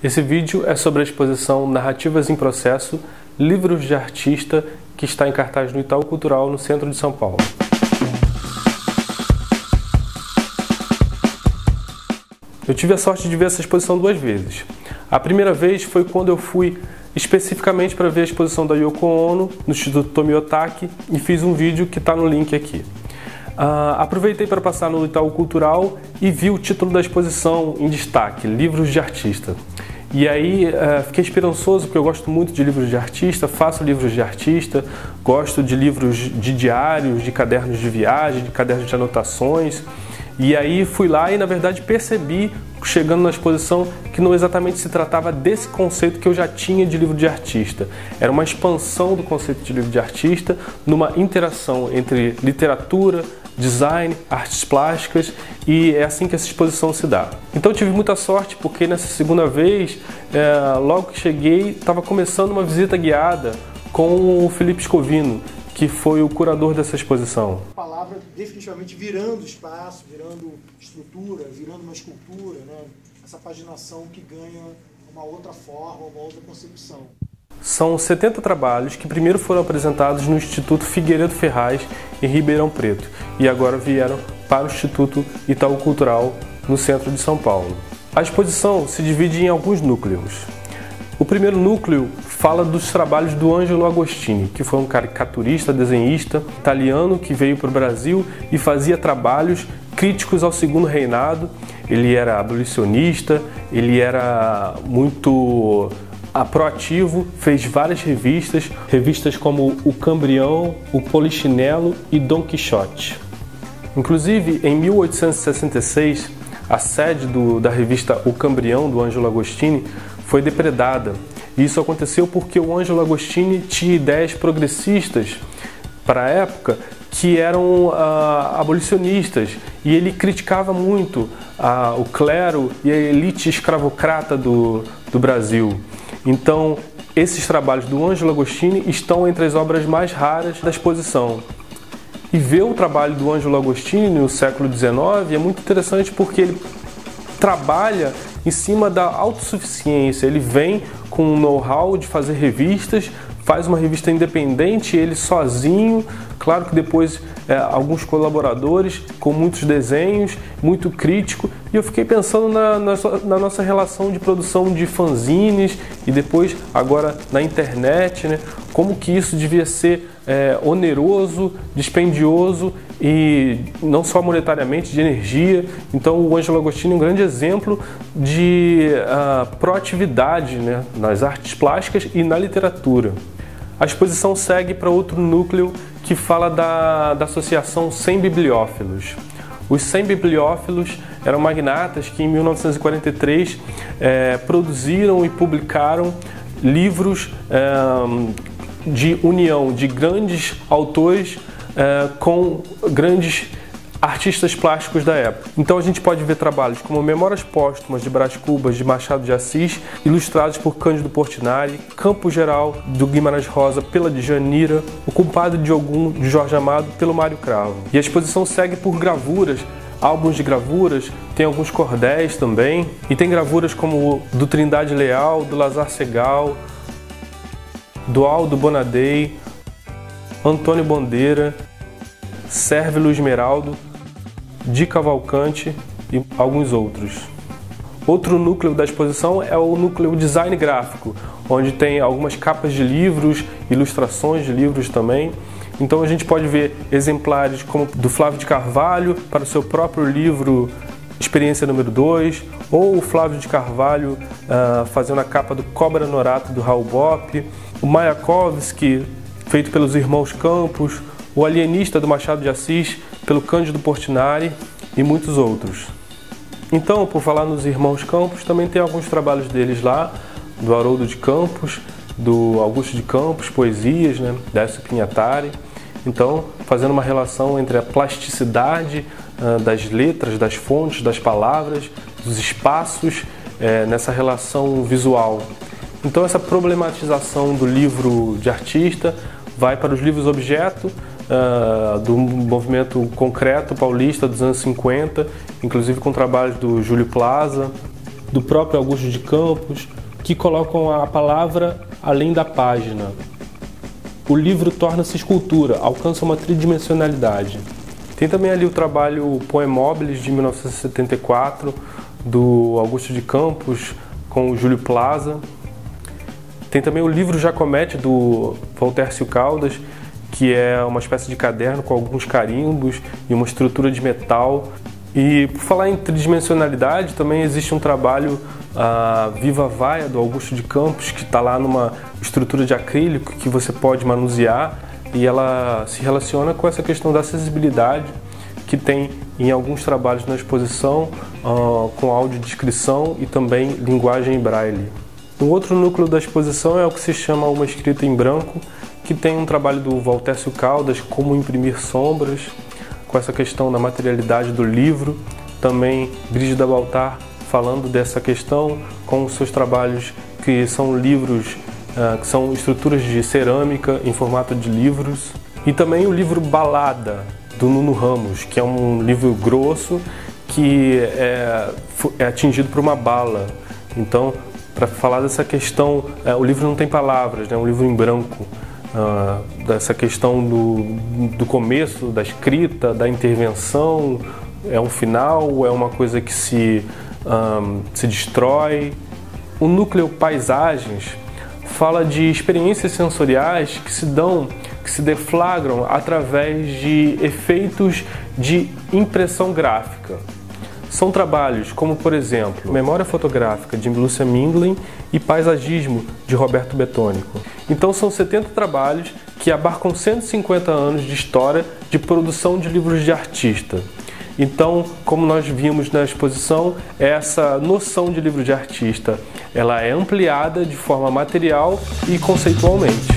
Esse vídeo é sobre a exposição Narrativas em Processo, Livros de Artista, que está em cartaz no Itaú Cultural, no centro de São Paulo. Eu tive a sorte de ver essa exposição duas vezes. A primeira vez foi quando eu fui especificamente para ver a exposição da Yoko Ono no Instituto Tomi Otaki e fiz um vídeo que está no link aqui. Aproveitei para passar no Itaú Cultural e vi o título da exposição em destaque, Livros de Artista. E aí fiquei esperançoso, porque eu gosto muito de livros de artista, faço livros de artista, gosto de livros de diários, de cadernos de viagem, de cadernos de anotações. E aí fui lá e, na verdade, percebi, chegando na exposição, que não exatamente se tratava desse conceito que eu já tinha de livro de artista. Era uma expansão do conceito de livro de artista, numa interação entre literatura, design, artes plásticas, e é assim que essa exposição se dá. Então eu tive muita sorte, porque nessa segunda vez, logo que cheguei, estava começando uma visita guiada com o Felipe Scovino, que foi o curador dessa exposição. A palavra definitivamente virando espaço, virando estrutura, virando uma escultura, né? Essa paginação que ganha uma outra forma, uma outra concepção. São 70 trabalhos que primeiro foram apresentados no Instituto Figueiredo Ferraz, em Ribeirão Preto, e agora vieram para o Instituto Itaú Cultural, no centro de São Paulo. A exposição se divide em alguns núcleos. O primeiro núcleo fala dos trabalhos do Angelo Agostini, que foi um caricaturista, desenhista italiano que veio para o Brasil e fazia trabalhos críticos ao Segundo Reinado. Ele era abolicionista, ele era muito proativo, fez várias revistas como O Cambrião, O Polichinelo e Dom Quixote. Inclusive, em 1866, a sede da revista O Cambrião, do Angelo Agostini, foi depredada. E isso aconteceu porque o Angelo Agostini tinha ideias progressistas para a época que eram abolicionistas, e ele criticava muito o clero e a elite escravocrata do Brasil. Então, esses trabalhos do Angelo Agostini estão entre as obras mais raras da exposição. E ver o trabalho do Angelo Agostini no século XIX é muito interessante, porque ele trabalha em cima da autossuficiência. Ele vem com um know-how de fazer revistas, faz uma revista independente, ele sozinho, claro que depois alguns colaboradores, com muitos desenhos, muito crítico. E eu fiquei pensando na nossa relação de produção de fanzines e depois agora na internet, né? Como que isso devia ser oneroso, dispendioso e não só monetariamente, de energia. Então o Angelo Agostini é um grande exemplo de proatividade, né, nas artes plásticas e na literatura. A exposição segue para outro núcleo que fala da associação 100 bibliófilos. Os 100 bibliófilos eram magnatas que em 1943 produziram e publicaram livros de união de grandes autores com grandes artistas plásticos da época. Então a gente pode ver trabalhos como Memórias Póstumas de Brás Cubas, de Machado de Assis, ilustrados por Cândido Portinari, Campo Geral, do Guimarães Rosa, pela Djanira, O Compadre de Ogum, de Jorge Amado, pelo Mário Cravo. E a exposição segue por gravuras, álbuns de gravuras, tem alguns cordéis também, e tem gravuras como do Trindade Leal, do Lazar Segal, do Aldo Bonadei, Antônio Bandeira, Sérvilo Esmeraldo, Di Cavalcante e alguns outros. Outro núcleo da exposição é o núcleo design gráfico, onde tem algumas capas de livros, ilustrações de livros também. Então a gente pode ver exemplares como do Flávio de Carvalho para o seu próprio livro Experiência número 2, ou o Flávio de Carvalho fazendo a capa do Cobra Norato do Raul Bopp, o Mayakovsky, feito pelos irmãos Campos, o Alienista do Machado de Assis, pelo Cândido Portinari e muitos outros. Então, por falar nos irmãos Campos, também tem alguns trabalhos deles lá, do Haroldo de Campos, do Augusto de Campos, poesias, né, Décio Pinhatari. Então, fazendo uma relação entre a plasticidade das letras, das fontes, das palavras, dos espaços, nessa relação visual. Então, essa problematização do livro de artista vai para os livros objeto, do movimento concreto paulista dos anos 50, inclusive com trabalhos do Júlio Plaza, do próprio Augusto de Campos, que colocam a palavra além da página. O livro torna-se escultura, alcança uma tridimensionalidade. Tem também ali o trabalho Poemóbiles, de 1974, do Augusto de Campos, com o Júlio Plaza. Tem também o livro Jacomete, do Valtércio Caldas, que é uma espécie de caderno com alguns carimbos e uma estrutura de metal. E por falar em tridimensionalidade, também existe um trabalho, Viva Vaia, do Augusto de Campos, que está lá numa estrutura de acrílico que você pode manusear, e ela se relaciona com essa questão da acessibilidade que tem em alguns trabalhos na exposição, com audiodescrição e também linguagem braille. Um outro núcleo da exposição é o que se chama Uma Escrita em Branco, que tem um trabalho do Valtércio Caldas, como imprimir sombras, com essa questão da materialidade do livro. Também Brígida Baltar falando dessa questão com os seus trabalhos, que são livros, que são estruturas de cerâmica em formato de livros. E também o livro Balada, do Nuno Ramos, que é um livro grosso que é atingido por uma bala. Então, para falar dessa questão, o livro não tem palavras, é um livro em branco, dessa questão do começo, da escrita, da intervenção, é um final, é uma coisa que se destrói. O núcleo Paisagens fala de experiências sensoriais que se deflagram através de efeitos de impressão gráfica. São trabalhos como, por exemplo, Memória Fotográfica, de Lúcia Mindlin, e Paisagismo, de Roberto Betônico. Então são 70 trabalhos que abarcam 150 anos de história de produção de livros de artista. Então, como nós vimos na exposição, essa noção de livro de artista, ela é ampliada de forma material e conceitualmente.